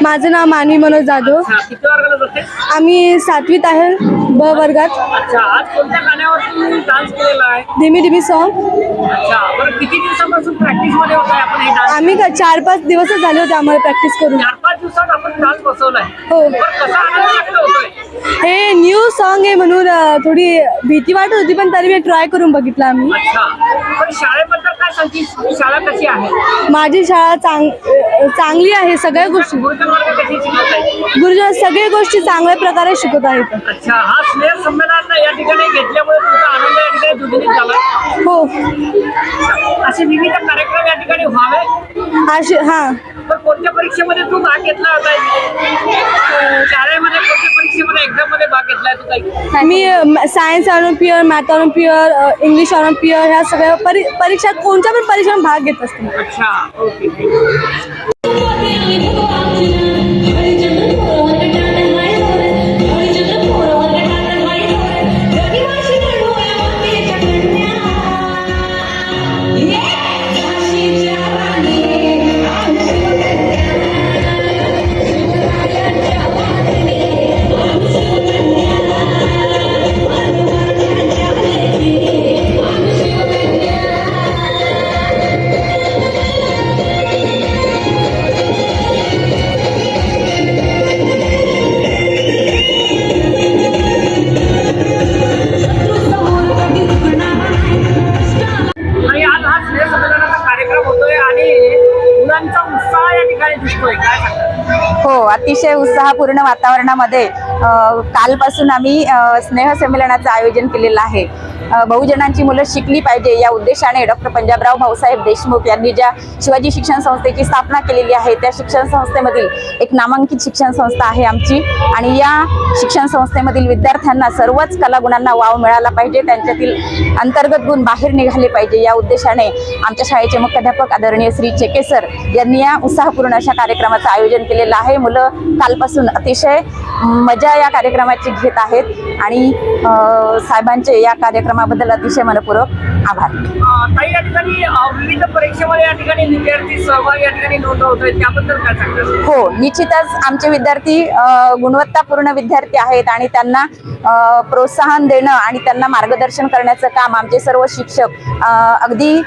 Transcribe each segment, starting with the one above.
माझं नाव मानवी मनोज जाधव. किती वर्गाला जाते? आम्ही 7वीत आहे, ब वर्गात. अच्छा, आज कोणत्या गाण्यावरती डान्स केलेला आहे? धीमी धीमी सॉन्ग. अच्छा, बरं किती दिवसापासून प्रॅक्टिस मध्ये होताय आपण हे डान्स? आम्ही 4-5 दिवसच झाले होते आम्हाला प्रॅक्टिस करून. 4-5 दिवसात आपण डान्स बसवलाय. हो. बरं, कसा आनंद व्यक्त होतोय? हे न्यू सॉन्ग आहे म्हणून थोडी भीती वाटत होती, पण तरी मी ट्राय करून बघितलं आम्ही. अच्छा, पण शाळेबद्दल काय सांगशील? शाळा कशी आहे? माझी शाळा चांगली आहे. सगळ्या गोष्टी गुरुजन वर्ग कशी शिकवत आहे? गुरुजन सगळ्या गोष्टी चांगल्या प्रकारे शिकवत आहेत. अच्छा, हा स्नेह संमेलन या ठिकाणी घेतल्यामुळे तुमचा आनंद या ठिकाणी दुधीत झाला. हो, असे विविध कार्यक्रम या ठिकाणी व्हावे. हां. पण कोणत्या परीक्षेमध्ये तू भाग घेतला होता? शाळेमध्ये कोणत्या परीक्षेमध्ये, एक्झाम मध्ये भाग घेतलाय तू? काही मी science olympiad, math olympiad, English olympiad ह्या सगळ्या परीक्षा कोणत्या पण परीक्षेत भाग घेत असते. अच्छा, ओके. हो, अतिशय उत्साहपूर्ण वातावरणामध्ये कालपासून आम्ही स्नेहसंमेलनाचं आयोजन केलेलं आहे. बहुजनांची मुलं शिकली पाहिजे या उद्देशाने डॉक्टर पंजाबराव भाऊसाहेब देशमुख यांनी ज्या शिवाजी शिक्षण संस्थेची स्थापना केलेली आहे, त्या शिक्षण संस्थेमधील एक नामांकित शिक्षण संस्था आहे आमची. आणि या शिक्षण संस्थेमधील विद्यार्थ्यांना सर्वच कलागुणांना वाव मिळाला पाहिजे, त्यांच्यातील अंतर्गत गुण बाहेर निघाले पाहिजे या उद्देशाने आमच्या शाळेचे मुख्याध्यापक आदरणीय श्री चेके सर यांनी या उत्साहपूर्ण अशा कार्यक्रमाचं आयोजन केलेलं आहे. मुलं कालपासून अतिशय मजा या कार्यक्रमाची घेत आहेत आणि साहेबांचे या कार्यक्रमाबद्दल अतिशय मनपूर्वक आभार. काही या ठिकाणी विविध परीक्षेमध्ये या ठिकाणी विद्यार्थी सहभाग या ठिकाणी नोंदवतोय, त्याबद्दल काय सांगतात? हो, निश्चितच आमचे विद्यार्थी गुणवत्तापूर्ण विद्यार्थी आहेत आणि त्यांना प्रोत्साहन देणं आणि त्यांना मार्गदर्शन करण्याचं काम आमचे सर्व शिक्षक अगदी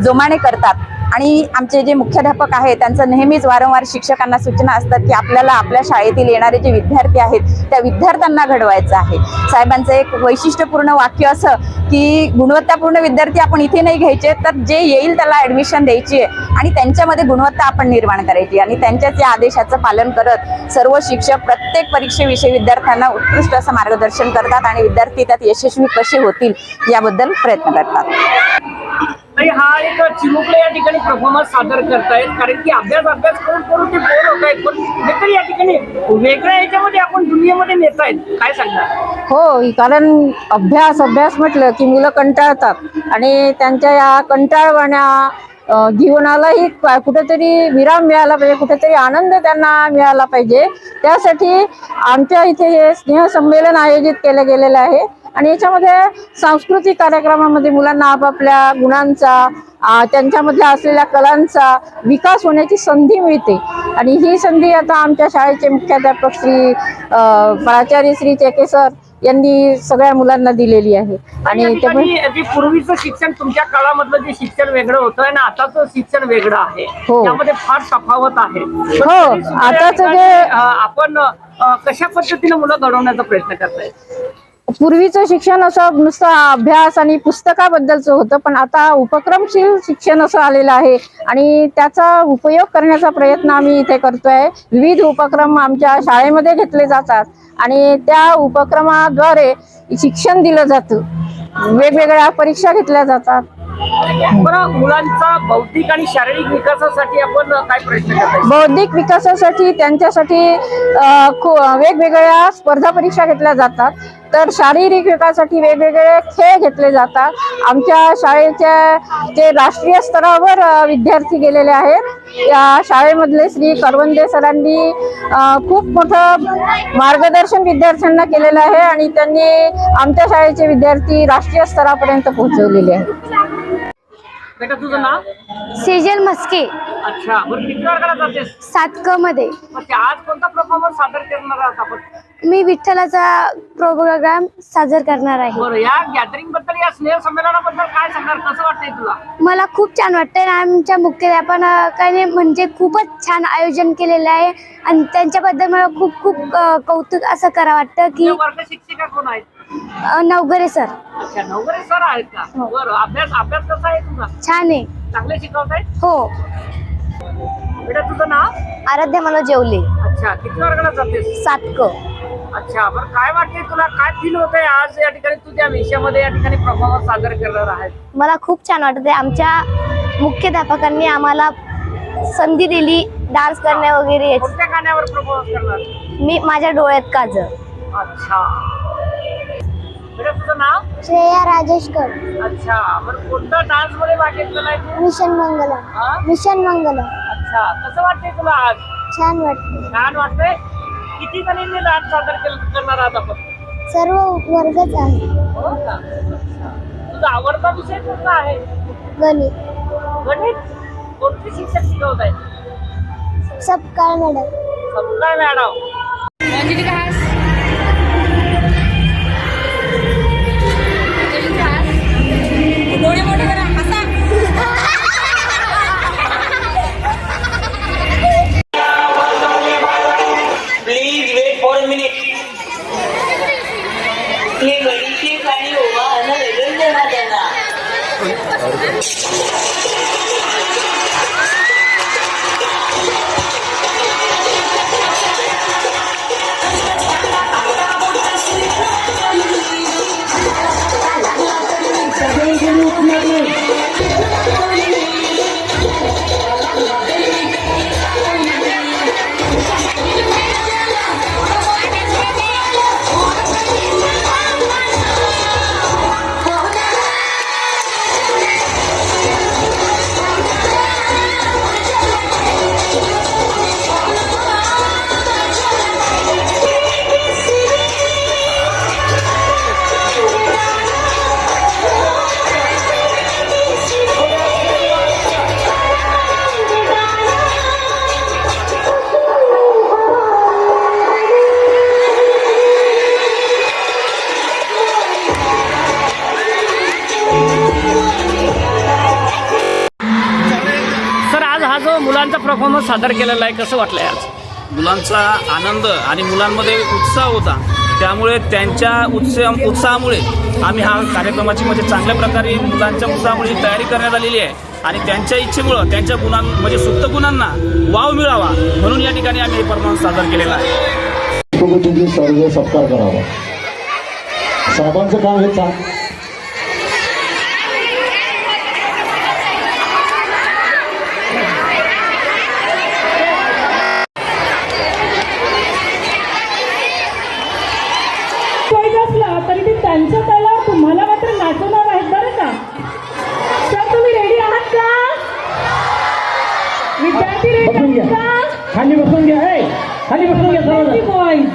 जोमाने करतात. आणि आमचे जे मुख्याध्यापक आहेत त्यांचं नेहमीच वारंवार शिक्षकांना सूचना असतात की आपल्याला आपल्या शाळेतील येणारे जे विद्यार्थी आहेत त्या विद्यार्थ्यांना घडवायचं आहे. साहेबांचं एक वैशिष्ट्यपूर्ण वाक्य असं की गुणवत्तापूर्ण विद्यार्थी आपण इथे नाही घ्यायचे, तर जे येईल त्याला ॲडमिशन द्यायची आहे आणि त्यांच्यामध्ये गुणवत्ता आपण निर्माण करायची. आणि त्यांच्याच या आदेशाचं पालन करत सर्व शिक्षक प्रत्येक परीक्षेविषयी विद्यार्थ्यांना उत्कृष्ट असं मार्गदर्शन करतात आणि विद्यार्थी त्यात यशस्वी कसे होतील याबद्दल प्रयत्न करतात. हा एक चिमुकले या ठिकाणी परफॉर्मन्स सादर करतायत, कारण की अभ्यास करून ते बोर होत आहेत, पण कुठेतरी या ठिकाणी वेगळ्या ह्याच्यामध्ये आपण दुनियेमध्ये नेत आहेत. काय सांगणार? हो, कारण अभ्यास म्हटलं की मुलं कंटाळतात आणि त्यांच्या या कंटाळवाण्या जीवनालाही कुठेतरी विराम मिळाला पाहिजे, कुठेतरी आनंद त्यांना मिळाला पाहिजे. त्यासाठी आमच्या इथे हे स्नेहसंमेलन आयोजित केलं गेलेलं आहे आणि याच्यामध्ये सांस्कृतिक कार्यक्रमामध्ये मुलांना आपापल्या गुणांचा, त्यांच्यामधल्या असलेल्या कलांचा विकास होण्याची संधी मिळते. आणि ही संधी आता आमच्या शाळेचे मुख्याध्यापक श्री प्राचार्य श्री चेके सर यांनी सगळ्या मुलांना दिलेली आहे. आणि त्यामुळे पूर्वीचं शिक्षण, तुमच्या काळामधलं जे शिक्षण वेगळं होतं आणि आताचं शिक्षण वेगळं आहे, त्यामध्ये फार तफावत आहे. हो, आताच जे आपण कशा पद्धतीने मुलं घडवण्याचा प्रयत्न करताय? पूर्वीचं शिक्षण असं नुसतं अभ्यास आणि पुस्तकाबद्दलचं होतं, पण आता उपक्रमशील शिक्षण असं आलेलं आहे आणि त्याचा उपयोग करण्याचा प्रयत्न आम्ही इथे करतोय. विविध उपक्रम आमच्या शाळेमध्ये घेतले जातात आणि त्या उपक्रमाद्वारे शिक्षण दिलं जातं. वेगवेगळ्या परीक्षा घेतल्या जातात. बरं, मुलांचा बौद्धिक आणि शारीरिक विकासासाठी आपण काय प्रयत्न करतो? बौद्धिक विकासासाठी त्यांच्यासाठी वेगवेगळ्या स्पर्धा परीक्षा घेतल्या जातात, तर शारीरिक विकासासाठी वेगवेगळे खेळ घेतले जातात. आमच्या शाळेच्या जे राष्ट्रीय स्तरावर विद्यार्थी गेलेले आहेत, या शाळेमधले श्री करवंदे सरांनी खूप मोठं मार्गदर्शन विद्यार्थ्यांना केलेलं आहे आणि त्यांनी आमच्या शाळेचे विद्यार्थी राष्ट्रीय स्तरापर्यंत पोहोचवलेले आहेत. बेटा तुझं नाव? सेजल मस्के, अच्छा, बरं किती वर्गाला जातेस? 7क मध्ये. मग ते आज कोणता परफॉर्मन्स सादर करणार आहात आपण? मी विठ्ठलाचा प्रोग्राम सादर करणार आहे. बरं, या गॅदरिंग बद्दल, या स्नेह संमेलनाबद्दल काय सांगणार? कसं वाटतंय तुला? मला खूप छान वाटतंय. आमच्या मुख्याध्यापकाने म्हणजे खूपच छान आयोजन केलेलं आहे आणि त्यांच्याबद्दल मला खूप खूप कौतुक असं करा वाटतं की तुझ्या वर्ग शिक्षिका कोण आहेत? नवगरे सर. अच्छा, नवगरे सर आहेत का? हो. बरं, अभ्यास कसा आहे तुझा? छान आहे. चांगले शिकवतायत? हो. बेटा तुझं नाव? आराध्या मला जेवले. अच्छा, किती वर्गाला जातेस? 7क. अच्छा, बरं काय वाटतंय तुला? काय फील होतंय आज या ठिकाणी तू त्या विषयामध्ये या ठिकाणी परफॉर्मन्स सादर करणार आहेत? मला खूप छान वाटत आहे. आमच्या मुख्याध्यापकांनी आम्हाला संधी दिली डान्स करण्या वगैरे. कोणत्या गाण्यावर परफॉर्मन्स करणार? मी माझ्या डोळ्यात काजळ. अच्छा, बेटा तुझं नाव? श्रेया राजेशकर. अच्छा, बरं कोणता डान्स मध्ये भाग घेतलेला आहे तू? मिशन मंगलम. हा? मिशन मंगलम. अच्छा, कसं वाटतंय तुला आज? छान वाटते. छान वाटतंय. किती जणींनी डान्स सादर करणार आहात आपण? सर्व वर्गच आहे. हो का? अच्छा. तुझा आवडता विषय कोणता आहे? गणित. गणित. कोणते शिक्षक शिकवत आहेत? सबकाळ मॅडम. सबका madam. Please wait for a minute. हे गणित आणि ओवाळणं वेगळं देणार त्यांना. सर, आज हा जो मुलांचा परफॉर्मन्स सादर केलेला आहे, कसं वाटलंय आज? मुलांचा आनंद आणि मुलांमध्ये उत्साह होता, त्यामुळे त्यांच्या उत्साहामुळे आम्ही हा कार्यक्रमाची म्हणजे चांगल्या प्रकारे मुलांच्या उत्साहामुळे तयारी करण्यात आलेली आहे आणि त्यांच्या इच्छेमुळं त्यांच्या म्हणजे सुप्त गुणांना वाव मिळावा म्हणून या ठिकाणी आम्ही हे परफॉर्मन्स सादर केलेला आहे. सर्व सत्कार करावा. साहेबांचं काम हे तरी ते त्यांच्या त्याला तुम्हाला मात्र नाचवणार आहेत बरं का. सर तुम्ही रेडी आहात का? विद्यार्थी रेडी आहात का? खाली बसून घ्या. खाली बसून घ्या सर्व. बॉईज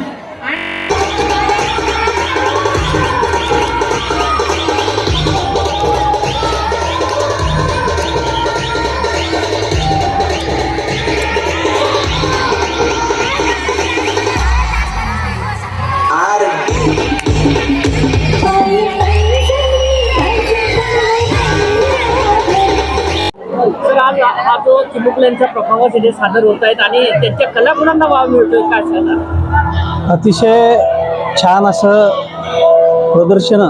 सर, आज हा जो चिमुकल्यांचा परफॉर्मन्स इथे सादर होत आहेत आणि त्यांच्या कलागुणांना वाव मिळतोय, काय सांगणार? अतिशय छान असं प्रदर्शन,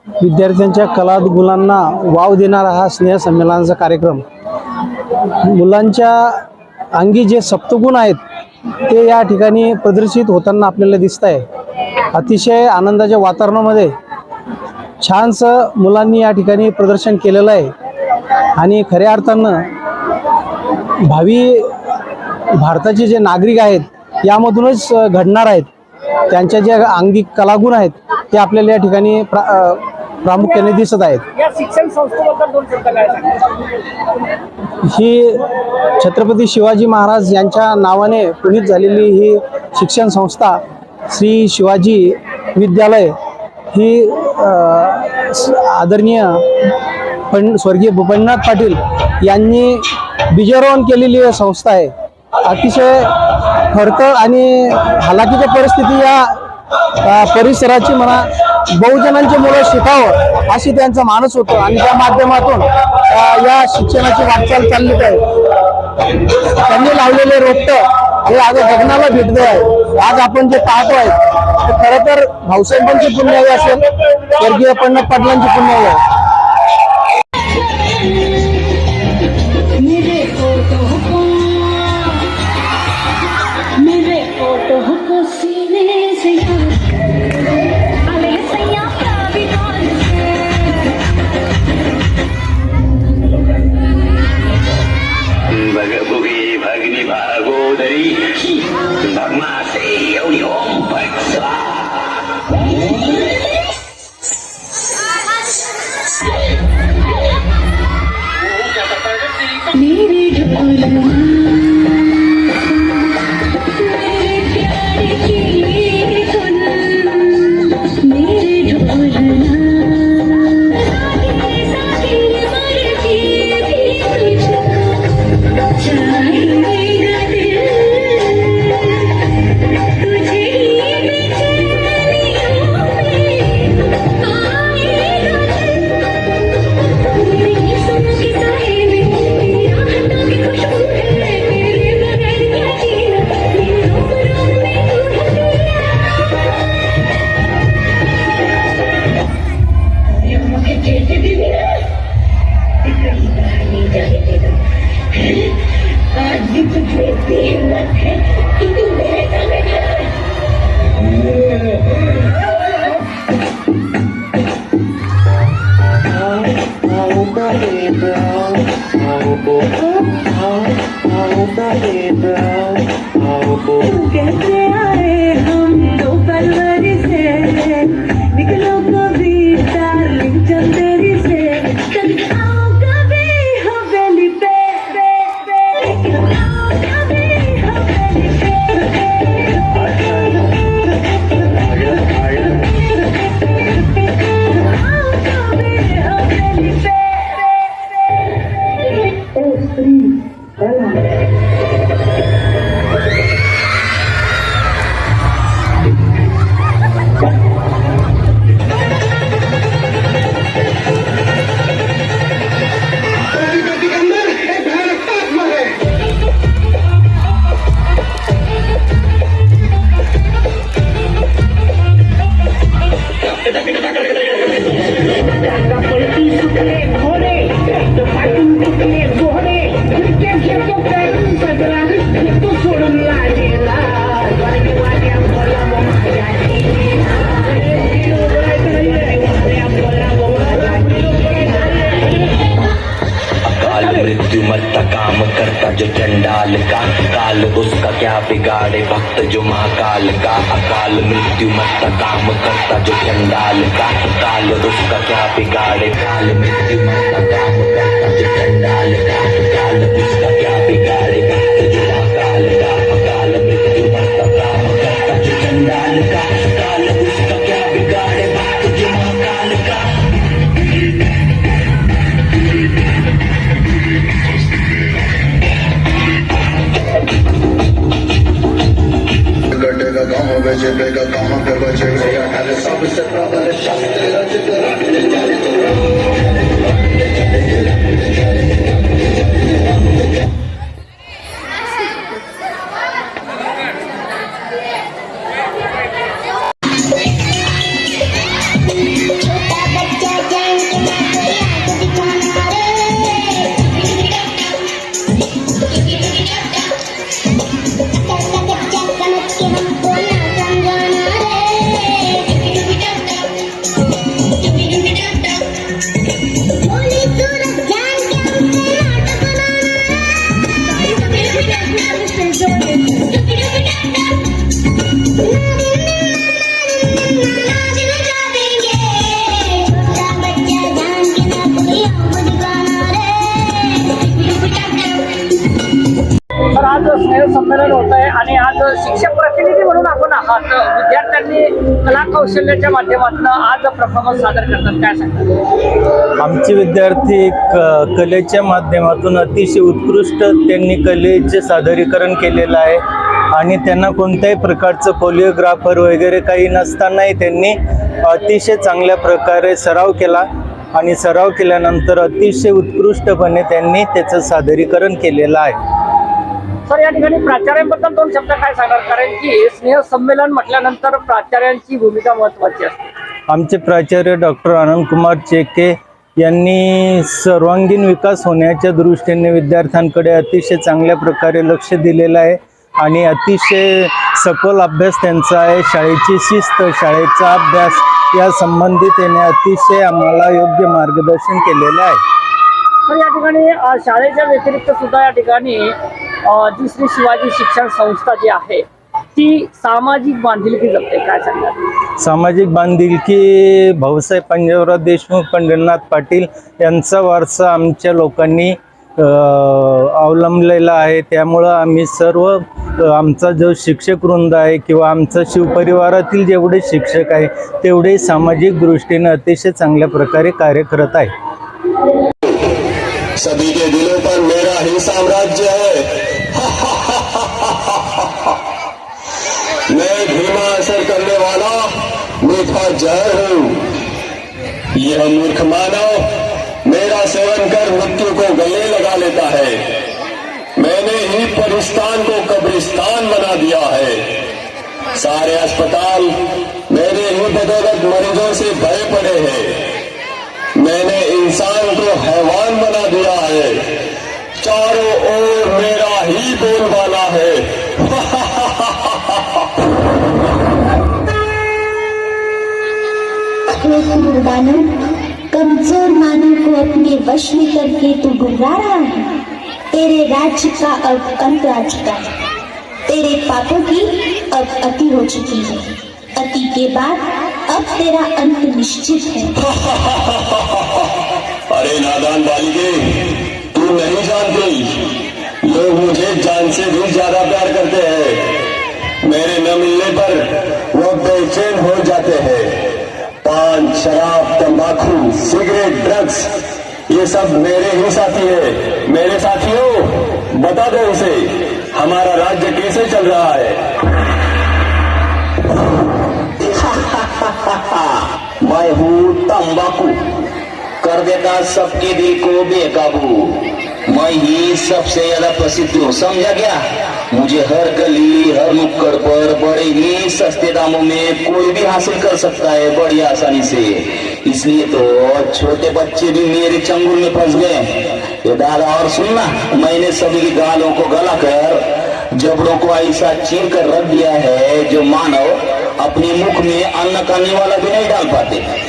विद्यार्थ्यांच्या कलागुणांना वाव देणारा हा स्नेह संमेलनाचा कार्यक्रम. मुलांच्या अंगी जे सप्तगुण आहेत ते या ठिकाणी प्रदर्शित होताना आपल्याला दिसत आहे. अतिशय आनंदाच्या वातावरणामध्ये छानसं मुलांनी या ठिकाणी प्रदर्शन केलेलं आहे आणि खऱ्या अर्थानं भावी भारताचे जे नागरिक आहेत यामधूनच घडणार आहेत. त्यांच्या जे अंगी कलागुण आहेत ते आपल्याला या ठिकाणी प्रामुख्याने दिसत आहेत. या शिक्षण संस्थेबद्दल दोन शब्द काय सांगणार? ही छत्रपती शिवाजी महाराज यांच्या नावाने पुनीत झालेली ही शिक्षण संस्था श्री शिवाजी विद्यालय ही आदरणीय स्वर्गीय भूपतनाथ पाटील यांनी बीजारोहण केलेली संस्था आहे. अतिशय खडतर आणि हालाकीच्या परिस्थिती या परिसराची म्हणा बहुजनांची मुलं शिकावं अशी त्यांचा मानस होतो आणि त्या माध्यमातून या शिक्षणाची वाटचाल चालली आहे. त्यांनी लावलेले रोपटं हे आज गगनाला भेटते आहे. आज आपण जे पाहतोय ते खरं तर भाऊसाहेबांची पुण्याई असेल, स्वर्गीय पन्नाथ पाटलांची पुण्याई आहे. भगनी भागोदरी भगमासे एवढी ओम पटसा मेरी ढोलना कैसे आए हम दो फरवरी से निकलो कभी डार्लिंग चंदेरी से कभी आओ कभी हवेली पे आओ कभी हवेली पे आओ कभी हवेली पे मृत्यु मरता काम करता जो चंडाल का काल उसका क्या बिगाड़े भक्त जो महाकाल का अकाल मृत्यु मरता काम करता जो चंडाल का काल उसका क्या बिगाड़े काल मृत्यु मरता काम करता जो चंडाल का काल उसका क्या बिगाड़े भक्त जो महाकाल का अकाल मृत्यु मरता काम करता जो चंडाल का काल उसका क्या बिगाड़े भक्त जो महाकाल का कटेगा गाँव बेचेगा कहाँ पे बचेगा सबसे प्रबल शास्त्र तर आज स्नेह संमेलन होत आहे आणि आज शिक्षक प्रतिनिधी म्हणून आपण आहात. विद्यार्थ्यांनी कला कौशल्याच्या माध्यमातून आज परफॉर्मन्स सादर करतात, काय सांगतात? आमचे विद्यार्थी कलेच्या माध्यमातून अतिशय उत्कृष्ट त्यांनी कलेचे सादरीकरण केलेलं आहे आणि त्यांना कोणत्याही प्रकारचं कोरिओग्राफर वगैरे काही नसतानाही त्यांनी अतिशय चांगल्या प्रकारे सराव केला आणि सराव केल्यानंतर अतिशय उत्कृष्टपणे त्यांनी त्याचं सादरीकरण केलेलं आहे. सर, या ठिकाणी प्राचार्यांबद्दल 2 शब्द काय सांगणार, कारण की स्नेह संमेलन म्हटल्यानंतर प्राचार्यांची भूमिका महत्वाची असते. आमचे प्राचार्य डॉक्टर आनंदकुमार चेके यांनी सर्वांगीण विकास होण्याच्या दृष्टीने विद्यार्थ्यांकडे अतिशय चांगल्या प्रकारे लक्ष दिलेलं आहे आणि अतिशय सखोल अभ्यास त्यांचा आहे. शाळेची शिस्त, शाळेचा अभ्यास या संबंधित त्यांनी अतिशय आम्हाला योग्य मार्गदर्शन केलेलं आहे. तर या ठिकाणी शाळेच्या व्यतिरिक्त सुद्धा या ठिकाणी जी श्री शिवाजी शिक्षण संस्था जी आहे ती सामाजिक बांधिलकी जपते, काय सांगतात? सामाजिक बांधिलकी भाऊसाहेब पंजाबराव देशमुख, पंढरीनाथ पाटील यांचा वारसा आमच्या लोकांनी अवलंबलेला आहे. त्यामुळं आम्ही सर्व आमचा जो शिक्षक वृंद आहे किंवा आमचा शिवपरिवारातील जेवढे शिक्षक आहे तेवढे सामाजिक दृष्टीने अतिशय चांगल्या प्रकारे कार्य करत आहे. सभी के दिलों पर मेरा ही साम्राज्य है. मैं धीमा असर करने वाला मीठा जहर हूँ. यह मूर्ख मानव मेरा सेवन कर मृत्यु को गले लगा लेता है. मैंने ही परिस्तान को कब्रिस्तान बना दिया है. सारे अस्पताल मेरे ही बदौलत मरीजों से भरे पड़े हैं. मैंने इंसान को हैवान बना दिया है. चारों ओर मेरा ही बोलबाला है. कमजोर मानव को अपने वश में करके तू गुर्रा रहा है. तेरे राज्य का अब अंत आ चुका है. तेरे पापों की अब अति हो चुकी है. अति के बाद अब तेरा अंत निश्चित है. अरे नादान बालिके, तू नहीं जानती, लोग मुझे जान से भी ज्यादा प्यार करते हैं. मेरे न मिलने पर वो बेचैन हो जाते हैं. पान, शराब, तंबाकू, सिगरेट, ड्रग्स, ये सब मेरे ही साथी है. मेरे साथियों, बता दो उसे हमारा राज्य कैसे चल रहा है. मैं हूँ तंबाकू, कर देता सबके दिल को बेकाबू. मैं ही सबसे ज्यादा प्रसिद्ध हूँ, समझा क्या? मुझे हर गली, हर नुक्कड़ पर बड़े ही सस्ते दामों में कोई भी हासिल कर सकता है बड़ी आसानी से. इसलिए तो छोटे बच्चे भी मेरे चंगुल में फंस गए. ये दादा, और सुनना, मैंने सभी की गालों को गलाकर, जबड़ों को ऐसा चीर कर रख दिया है जो मानव अपने मुख में अन्न खाने वाला भी नहीं डाल पाते.